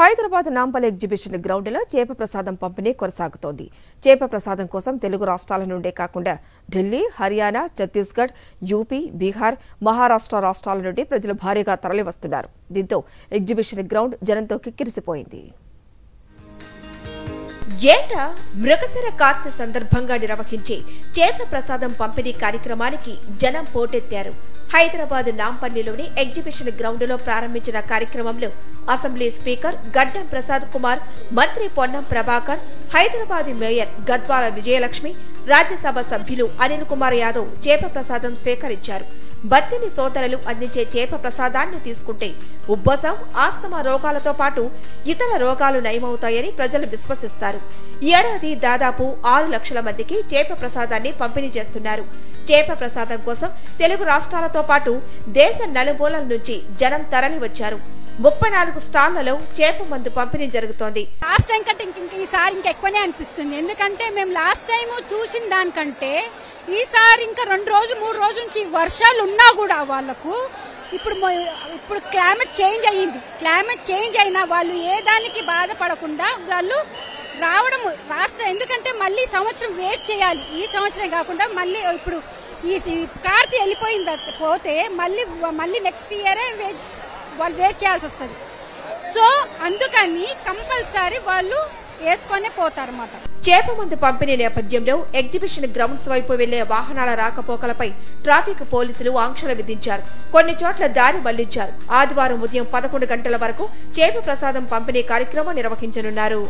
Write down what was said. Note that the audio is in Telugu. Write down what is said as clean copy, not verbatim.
హైదరాబాద్ నాంపల్లి ఎగ్జిబిషన్ గ్రౌండ్లో చేప ప్రసాదం పంపిణీ కొనసాగుతోంది. చేప ప్రసాదం కోసం తెలుగు రాష్ట్రాల నుండే కాకుండా ఢిల్లీ, హర్యానా, ఛత్తీస్గఢ్, యూపీ, బీహార్, మహారాష్ట్ర రాష్ట్రాల నుండి ప్రజలు భారీగా తరలివస్తున్నారు. దీంతో ఎగ్జిబిషన్ గ్రౌండ్ జనంతో కిక్కిరిసిపోయింది. ఏటా మృగశిర కార్తె సందర్భంగా నిర్వహించే చేప ప్రసాదం పంపిణీ కార్యక్రమానికి జనం పోటెత్తారు. హైదరాబాద్ నాంపల్లిలోని ఎగ్జిబిషన్ గ్రౌండ్ లో ప్రారంభించిన కార్యక్రమంలో అసెంబ్లీ స్పీకర్ గడ్డం ప్రసాద్ కుమార్, మంత్రి పొన్నం ప్రభాకర్, హైదరాబాద్ మేయర్ గద్వాల విజయలక్ష్మి, రాజ్యసభ సభ్యులు అనిల్ కుమార్ యాదవ్ చేప ప్రసాదం స్వీకరించారు. బత్తిని సోదరులు అందించే చేప ప్రసాదాన్ని తీసుకుంటే ఉబ్బసం, ఆస్తమా రోగాలతో పాటు ఇతర రోగాలు నయమవుతాయని ప్రజలు విశ్వసిస్తారు. ఈ ఏడాది దాదాపు 6 లక్షల మందికి చేప ప్రసాదాన్ని పంపిణీ చేస్తున్నారు. చేప ప్రసాదం కోసం తెలుగు రాష్ట్రాలతో పాటు దేశ నలుమూలల నుంచి జనం తరలి వచ్చారు. 34 స్టాళ్లలో చేప మందు పంపిణీ జరుగుతోంది. లాస్ట్ టైం కంటే ఈసారి ఇంకా ఎక్కువనే అనిపిస్తుంది. ఎందుకంటే మేము లాస్ట్ టైం చూసిన దానికంటే ఈసారి ఇంకా 2 రోజులు 3 రోజుల నుంచి వర్షాలు ఉన్నా కూడా వాళ్ళకు ఇప్పుడు క్లైమేట్ చేంజ్ అయ్యింది. క్లైమేట్ చేంజ్ అయినా వాళ్ళు ఏ దానికి బాధపడకుండా వాళ్ళు రావడం రాష్ట్రం. ఎందుకంటే మళ్ళీ సంవత్సరం వెయిట్ చేయాలి. ఈ సంవత్సరం కాకుండా మళ్ళీ ఇప్పుడు ఈ కార్తీ వెళ్ళిపోయింది పోతే మళ్ళీ నెక్స్ట్ ఇయరే వాళ్ళు వెయిట్ చేయాల్సి వస్తుంది. సో అందుకని కంపల్సరీ వాళ్ళు వేసుకొనే పోతారన్నమాట. చేప మందు పంపిణీ నేపథ్యంలో ఎగ్జిబిషన్ గ్రౌండ్స్ వైపు వెళ్లే వాహనాల రాకపోకలపై ట్రాఫిక్ పోలీసులు ఆంక్షలు విధించారు. కొన్ని చోట్ల దారి మళ్లించారు. ఆదివారం ఉదయం 11 గంటల వరకు చేప ప్రసాదం పంపిణీ కార్యక్రమం నిర్వహించనున్నారు.